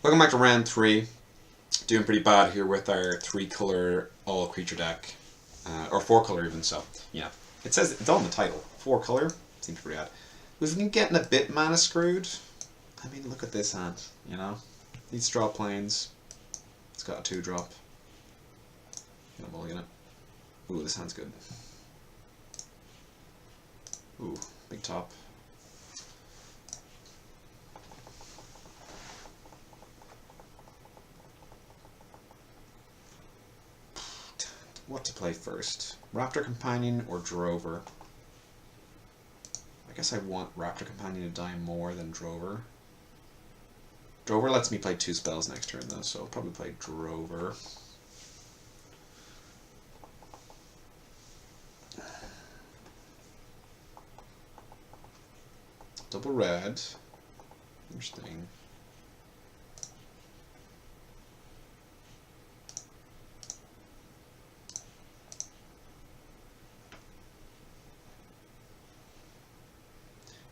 Welcome back to round 3. Doing pretty bad here with our 3-color all-creature deck. Or 4-color even, so, yeah. It says, it's on the title. 4-color, seems pretty odd. We've been getting a bit mana screwed. I mean, look at this hand, you know? Needs to draw planes. It's got a 2-drop. I'm mulligan it. Ooh, this hand's good. Ooh, big top. What to play first? Raptor Companion or Drover? I guess I want Raptor Companion to die more than Drover. Drover lets me play 2 spells next turn though, so I'll probably play Drover. Double red. Interesting.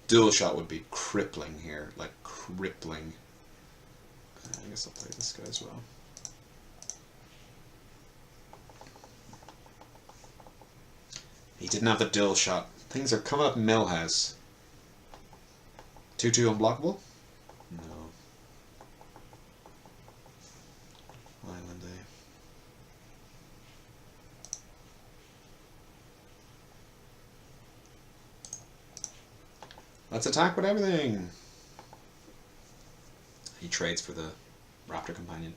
Dual shot would be crippling here, like crippling. I guess I'll play this guy as well. He didn't have the dual shot. Things are coming up in Millhouse. 2/2 unblockable? No. Island A. Let's attack with everything! He trades for the Raptor Companion.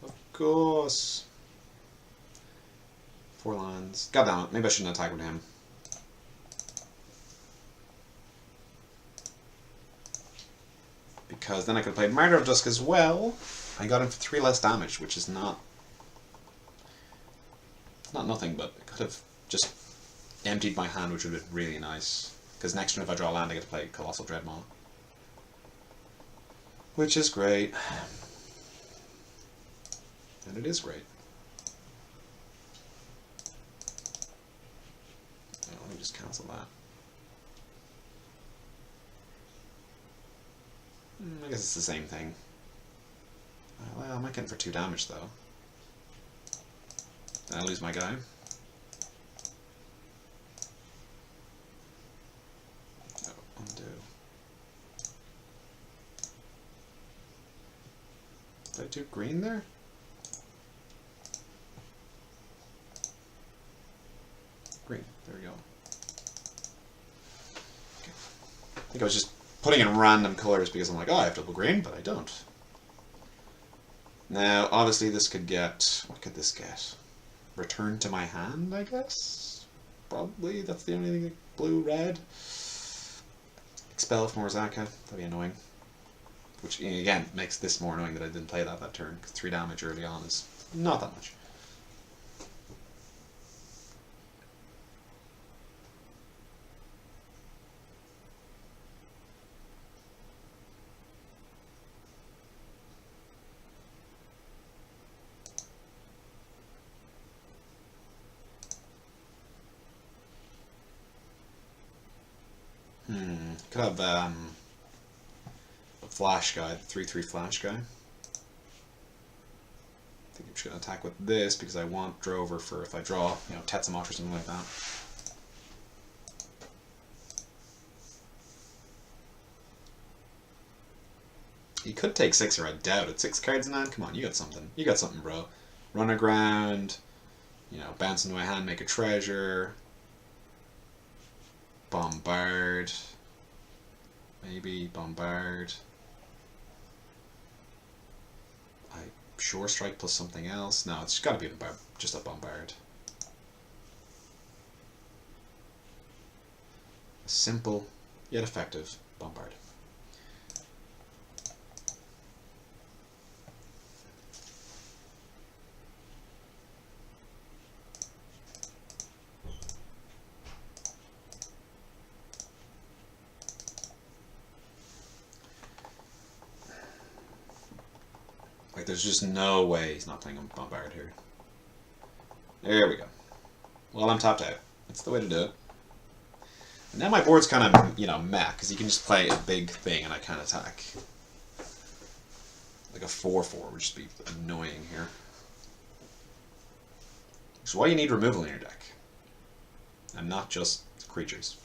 Of course! 4 lands. God damn it, maybe I shouldn't attack with him. Because then I could play Martyr of Dusk as well. I got him for 3 less damage, which is not nothing, but I could have just emptied my hand, which would have been really nice. Because next turn if I draw a land I get to play Colossal Dreadmaw. Which is great. And it is great. Oh, let me just cancel that. I guess it's the same thing. Well, I might get him for 2 damage though. Then I lose my guy. Oh, undo. Did I do green there? Green, there we go. Okay. I think I was just putting in random colors because I'm like, oh, I have double green, but I don't. Now, obviously this could get, what could this get? Return to my hand, I guess? Probably, that's the only thing. Blue, red. Expel from Orzaka, that'd be annoying. Which, again, makes this more annoying that I didn't play that turn, because 3 damage early on is not that much. Could have a flash guy, the 3/3 flash guy. I think I'm just going to attack with this because I want Drover for if I draw, you know, Tetsamot or something like that. You could take 6, or I doubt it. 6 cards in hand? Come on, you got something. You got something, bro. Run aground, you know, bounce into my hand, make a treasure. Bombard. Maybe Bombard. Sure Strike plus something else. No, it's got to be just a Bombard. A simple yet effective Bombard. Like, there's just no way he's not playing a Bombard here. There we go. Well, I'm tapped out. That's the way to do it. And now my board's kind of, you know, meh, because you can just play a big thing and I can't attack. Like a 4/4 would just be annoying here. So why do you need removal in your deck? And not just creatures.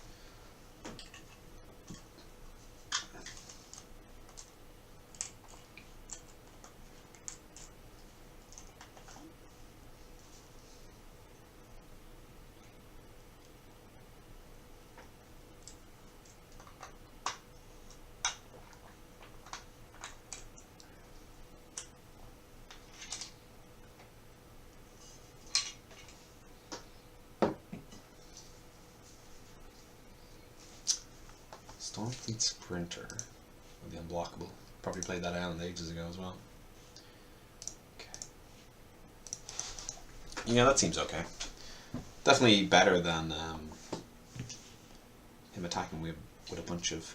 Stormfleet Sprinter, the unblockable. Probably played that island ages ago as well. Okay. Yeah, that seems okay. Definitely better than him attacking with a bunch of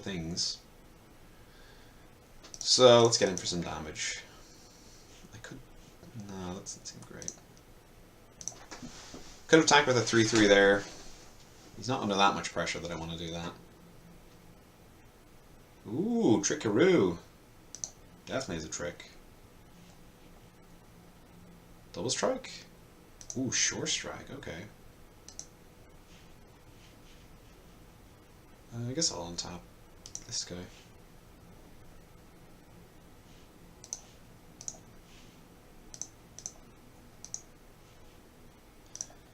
things. So let's get in for some damage. I could. No, that doesn't seem great. Could have attacked with a 3/3 there. He's not under that much pressure that I want to do that. Ooh, Trickaroo. Definitely is a trick. Double strike? Ooh, sure strike, okay. I guess I'll untap this guy.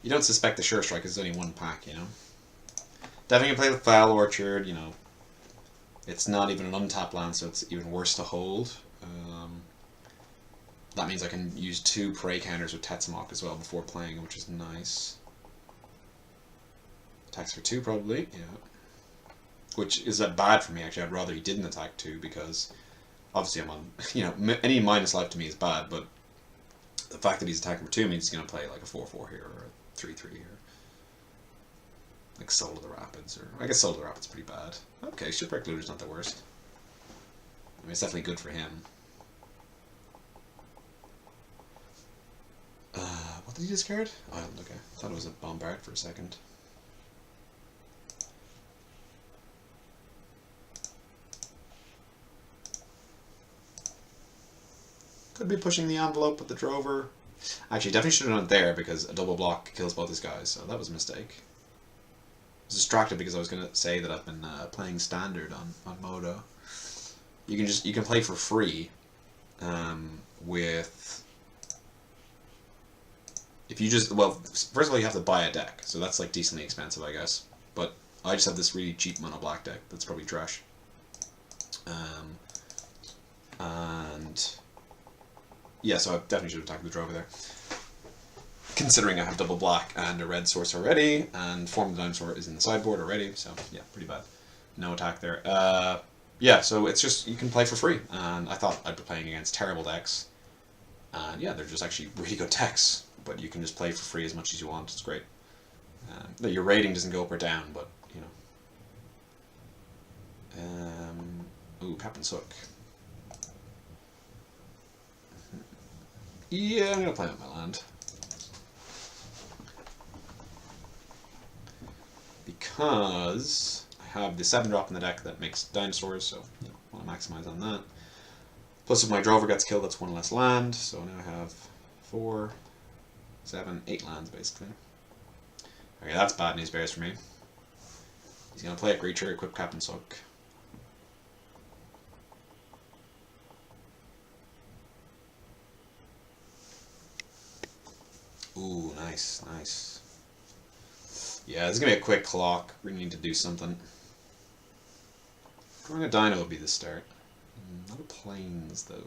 You don't suspect the sure strike, 'cause it's only one pack, you know? Definitely play with Foul Orchard, you know. It's not even an untapped land, so it's even worse to hold. That means I can use 2 prey counters with Tetzmoc as well before playing, which is nice. Attacks for 2 probably, yeah. Which is bad for me actually. I'd rather he didn't attack 2 because obviously I'm on, you know, any minus life to me is bad, but the fact that he's attacking for 2 means he's going to play like a 4/4 here or a 3/3 here. Like Soul of the Rapids, or I guess Soul of the Rapids is pretty bad. Okay, Shipwreck Looter's not the worst. I mean, it's definitely good for him. What did he discard? Island, okay. I thought it was a Bombard for a second. Could be pushing the envelope with the Drover. Actually, definitely should have done it there because a double block kills both his guys, so that was a mistake. I was distracted because I was going to say that I've been playing Standard on Modo. You can play for free with... If you just, well, first of all you have to buy a deck, so that's like decently expensive, I guess. But I just have this really cheap mono black deck that's probably trash. And yeah, so I definitely should have attacked the Drover there. Considering I have double black and a red source already, and Form of the Dinosaur is in the sideboard already, so yeah, pretty bad. No attack there. Yeah, so it's just, you can play for free, and I thought I'd be playing against terrible decks. And yeah, they're just actually really good decks, but you can just play for free as much as you want, it's great. Your rating doesn't go up or down, but, you know. Ooh, Captain Sook. Yeah, I'm gonna play with my land. Because I have the 7-drop in the deck that makes dinosaurs, so you know, I want to maximize on that. Plus if my Drover gets killed, that's 1 less land, so now I have 4, 7, 8 lands basically. Okay, that's bad news bears for me. He's gonna play a creature, equip Captain Sook. Ooh, nice, nice. Yeah, this is gonna be a quick clock. We need to do something. Drawing a dino would be the start. Not a planes, though.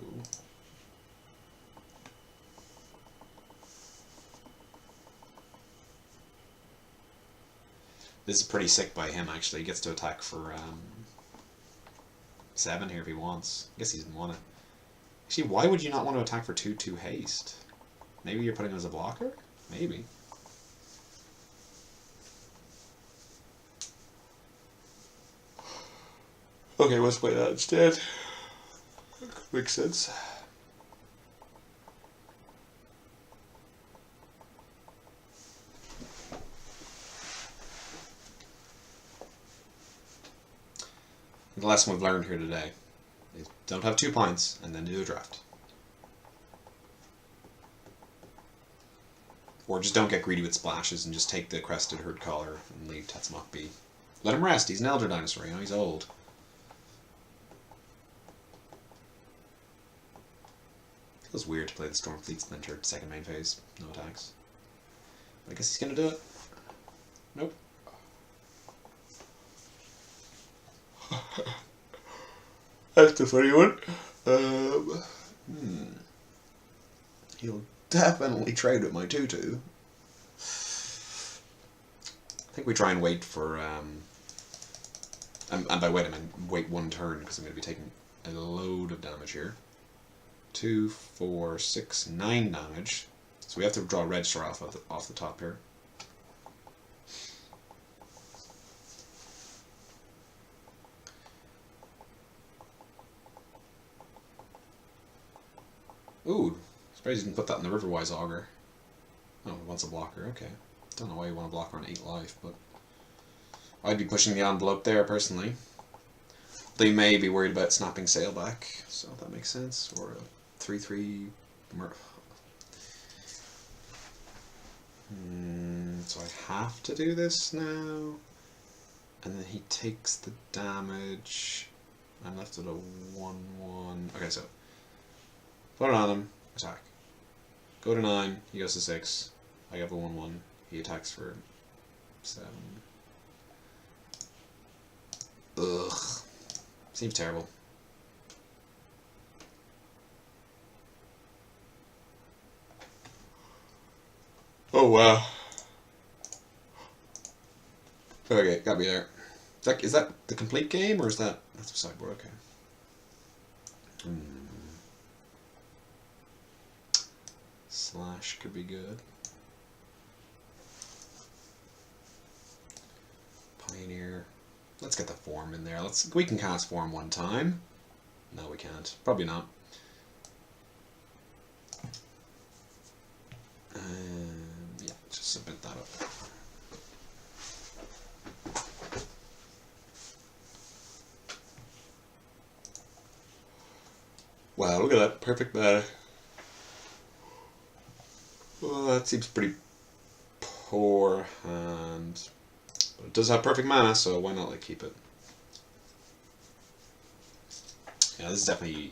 This is pretty sick by him, actually. He gets to attack for 7 here if he wants. I guess he doesn't want it. Actually, why would you not want to attack for 2/2 haste? Maybe you're putting him as a blocker? Maybe. Okay, let's play that instead. Makes sense. The lesson we've learned here today They don't have 2 points, and then do a draft. Or just don't get greedy with splashes and just take the Crested Herd Collar and leave Tetzmoc be. Let him rest, he's an Elder Dinosaur, you know, he's old. Feels weird to play the Stormfleet Splinter second main phase, no attacks. But I guess he's gonna do it. Nope. That's the funny one. He'll definitely trade with my 2/2. I think we try and wait for, and by wait I mean wait 1 turn, because I'm going to be taking a load of damage here. 2, 4, 6, 9 damage. So we have to draw a Register off the top here. Ooh, surprised you didn't put that in the Riverwise Augur. Oh, it wants a blocker, okay. Don't know why you want a blocker on 8 life, but I'd be pushing the envelope there personally. They may be worried about snapping Sailback, so that makes sense. Or a 3/3 so I have to do this now. And then he takes the damage. I'm left with a 1/1. Okay, so put it on him, attack. Go to 9, he goes to 6. I have a 1/1. He attacks for 7. Ugh. Seems terrible. Oh wow. Okay, got me there. Is that the complete game, or is that... That's a sideboard, okay. Slash could be good. Pioneer. Let's get the form in there. We can cast form 1 time. No, we can't. Probably not. Yeah, just submit that up. Wow, look at that. Perfect mana. Well, that seems pretty poor, and but it does have perfect mana, so why not keep it? Yeah, this is definitely...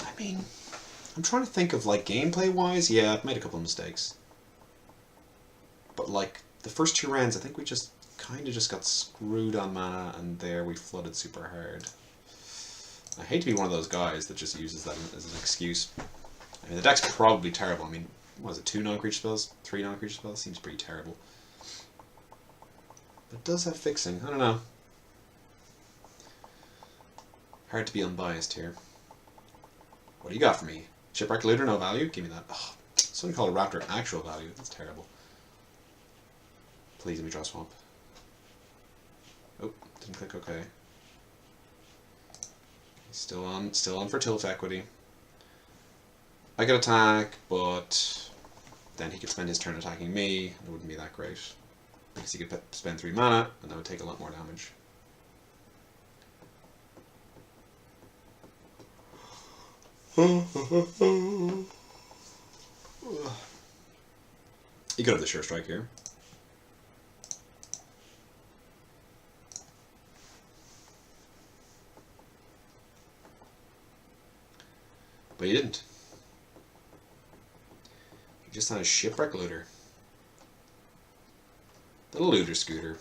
I mean, I'm trying to think of gameplay-wise. Yeah, I've made a couple of mistakes, but the first 2 rounds, I think we just kind of got screwed on mana, and there we flooded super hard. I hate to be one of those guys that just uses that as an excuse. I mean, the deck's probably terrible. I mean, what is it, 2 non-creature spells? 3 non-creature spells? Seems pretty terrible. But it does have fixing. I don't know. Hard to be unbiased here. What do you got for me? Shipwreck Looter, no value? Give me that. Oh, something called a Raptor actual value. That's terrible. Please let me draw Swamp. Oh, didn't click OK. Still on for Tilt Equity. I could attack, but then he could spend his turn attacking me. It wouldn't be that great, because he could spend 3 mana, and that would take a lot more damage. He could have the Sure Strike here. But he didn't. He just had a Shipwreck Looter. The Looter Scooter.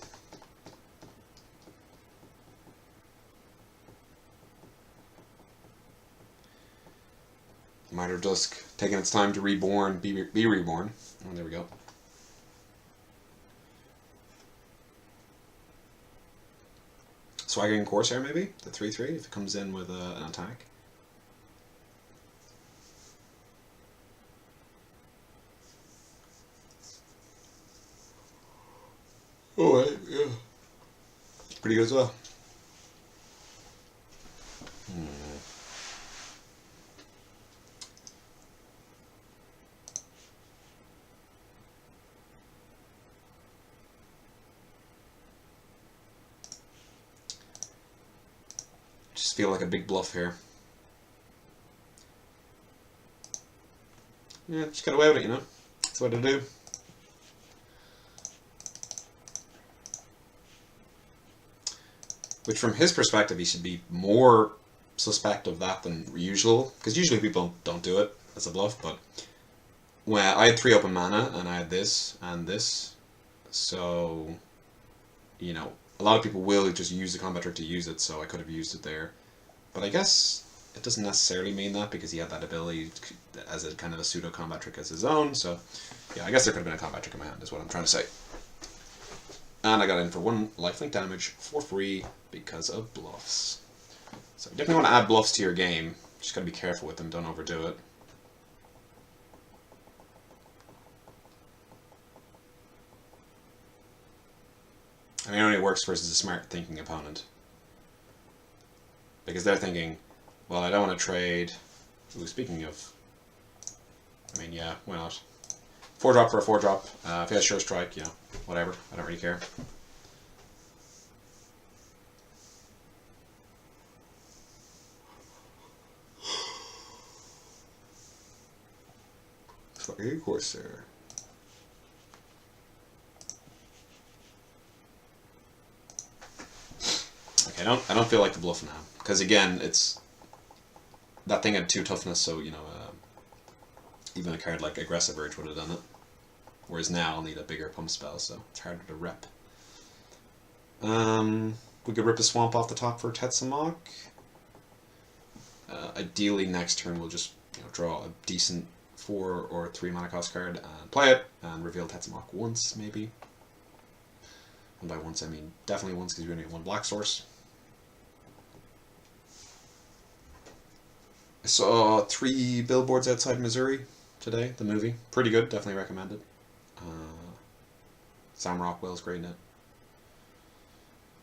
Miter of Dusk taking its time to be reborn. Oh, there we go. Swaggering Corsair, maybe? The 3/3, if it comes in with an attack. Oh, right, yeah. Pretty good as well. Just feel like a big bluff here. Yeah, just get away with it, you know? That's what I do. Which, from his perspective, he should be more suspect of that than usual. Because usually people don't do it as a bluff, but when I had 3 open mana, and I had this and this, so, you know, a lot of people will just use the combat trick to use it, so I could have used it there. But I guess it doesn't necessarily mean that, because he had that ability as a kind of a pseudo combat trick as his own, so yeah, I guess there could have been a combat trick in my hand, is what I'm trying to say. And I got in for 1 lifelink damage for free because of bluffs. So you definitely want to add bluffs to your game, just gotta be careful with them, don't overdo it. I mean, it only works versus a smart thinking opponent. Because they're thinking, well, I don't want to trade... Ooh, speaking of... I mean, yeah, why not? 4-drop for a 4-drop. If he has Sure Strike, you know, whatever. I don't really care. Fucking Corsair. Okay, I don't feel like the bluff now. Because again, it's... That thing had 2 toughness, so, you know, even a card like Aggressive Urge would have done it. Whereas now I'll need a bigger pump spell, so it's harder to rep. We could rip a Swamp off the top for Tetsamok. Ideally, next turn we'll just, you know, draw a decent 4 or 3 mana cost card and play it, and reveal Tetsamok once, maybe. And by once, I mean definitely once, because we only have 1 black source. I saw 3 Billboards Outside Missouri today, the movie. Pretty good, definitely recommend it. Sam Rockwell's great in it.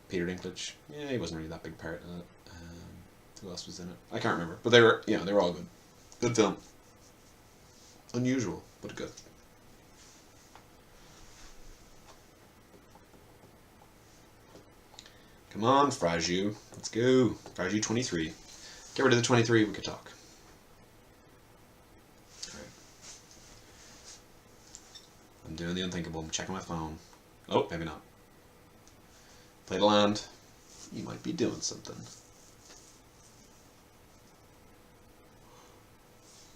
Peter Dinklage, yeah, he wasn't really that big part in it. Who else was in it? I can't remember, but they were, you know, they were all good. Good film. Unusual, but good. Come on, Fraju. Let's go. Fraju 23. Get rid of the 23, we could talk. Alright. I'm doing the unthinkable. I'm checking my phone. Oh, maybe not. Play the land. You might be doing something.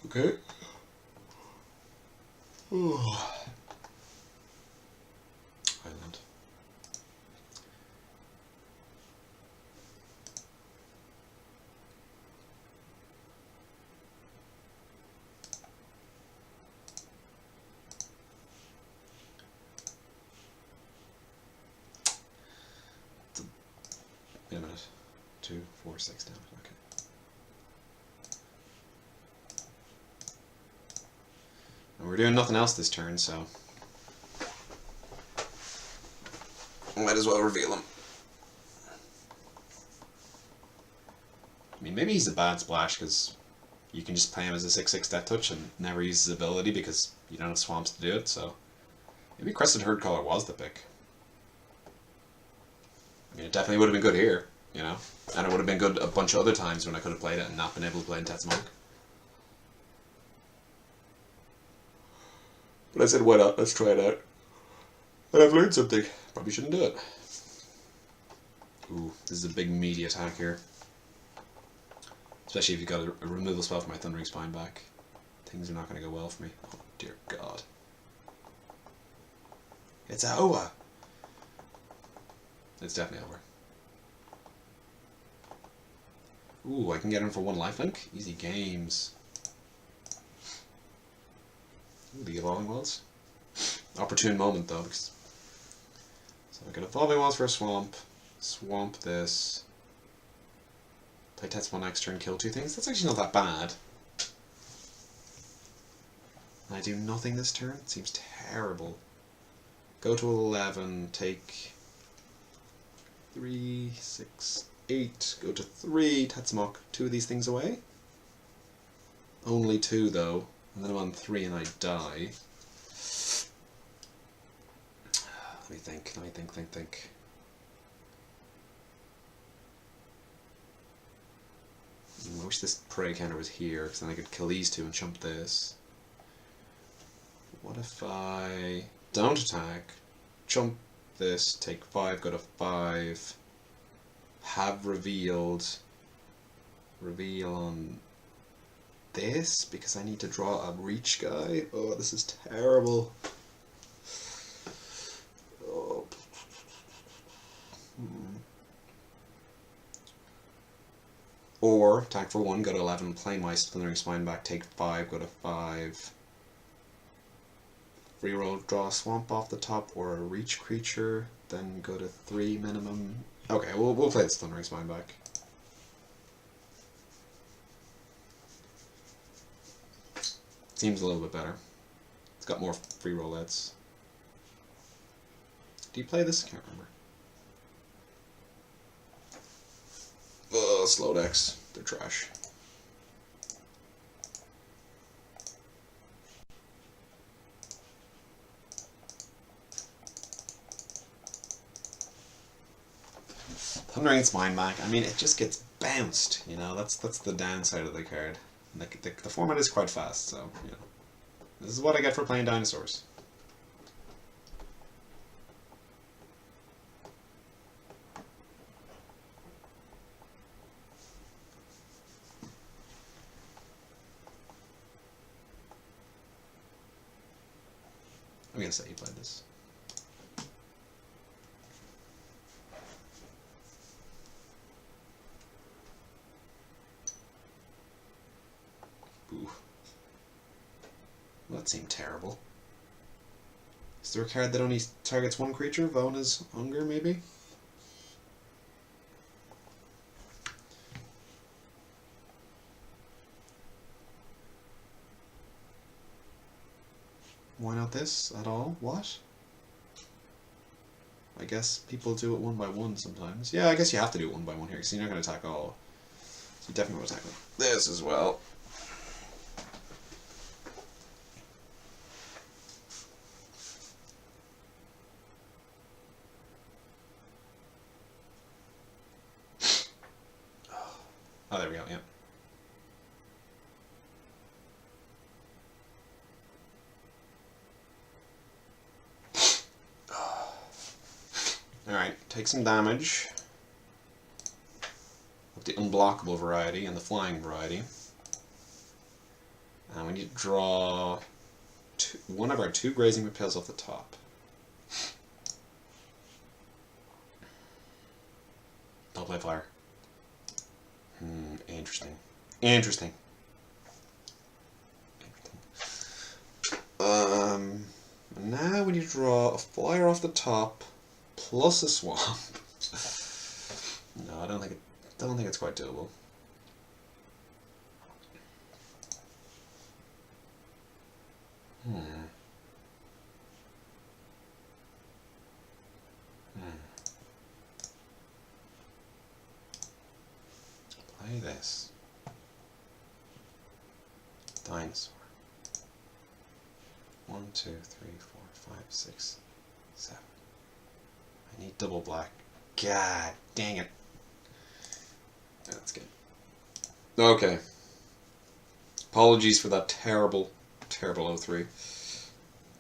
Okay. Island. Wait a minute. 2, 4, 6 damage. Okay. And we're doing nothing else this turn, so might as well reveal him. I mean, maybe he's a bad splash because you can just play him as a 6/6 Death Touch and never use his ability because you don't have swamps to do it. So maybe Crested Herdcaller was the pick. I mean, it definitely would have been good here, you know, and it would have been good a bunch of other times when I could have played it and not been able to play in Tetsamok. But I said, why not? Let's try it out. And I've learned something. Probably shouldn't do it. Ooh, this is a big meaty attack here. Especially if you've got a removal spell for my Thundering Spine back. Things are not going to go well for me. Oh, dear God. It's over. It's definitely over. Ooh, I can get him for 1 lifelink. Easy games. Ooh, the Evolving Wilds. Opportune moment though, because so I get Evolving Wilds for a swamp. Swamp this. Play Tetsamok next turn, kill 2 things. That's actually not that bad. And I do nothing this turn? It seems terrible. Go to 11, take 3, 6, 8, go to 3, Tetsamok 2 of these things away. Only 2 though, and then I'm on 3 and I die. Let me think. I wish this prey counter was here, because then I could kill these two and chump this. What if I don't attack, chump this, take 5, go to 5, have reveal on this, because I need to draw a reach guy? Oh, this is terrible. Oh. Or, attack for 1, go to 11, play my Thundering Spine back, take 5, go to 5. Reroll, draw a swamp off the top or a reach creature, then go to 3 minimum. Okay, we'll play this Thundering Spine back. Seems a little bit better. It's got more free rollouts. Do you play this? I can't remember. Ugh, slow decks. They're trash. Thundering Spine back. I mean, it just gets bounced. You know, that's the downside of the card. Like the format is quite fast, so you know, this is what I get for playing dinosaurs. I'm gonna say you played this. Ooh. Well, that seemed terrible. Is there a card that only targets one creature? Vona's Hunger, maybe? Why not this at all? What? I guess people do it one by one sometimes. Yeah, I guess you have to do it one by one here, because you're not going to attack all. So you definitely want to attack this as well. Oh, there we go, yep. Alright, take some damage of the unblockable variety and the flying variety. And we need to draw one of our 2 grazing repels off the top. Don't play fire. Interesting. Interesting. Now we need to draw a flyer off the top plus a swamp. No, I don't think it's quite doable. Play this. Dinosaur. 1, 2, 3, 4, 5, 6, 7. I need double black. God dang it. That's good. Okay. Apologies for that terrible, terrible 03.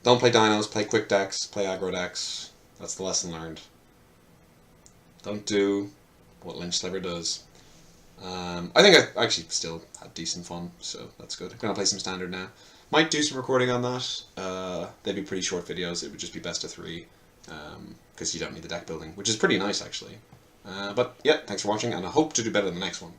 Don't play dinos, play quick decks, play aggro decks. That's the lesson learned. Don't do what Lynch Sliver does. I think I actually still had decent fun, so that's good. I'm going to play some standard now. Might do some recording on that. They'd be pretty short videos. It would just be best of 3, because you don't need the deck building, which is pretty nice actually. But yeah, thanks for watching, and I hope to do better in the next one.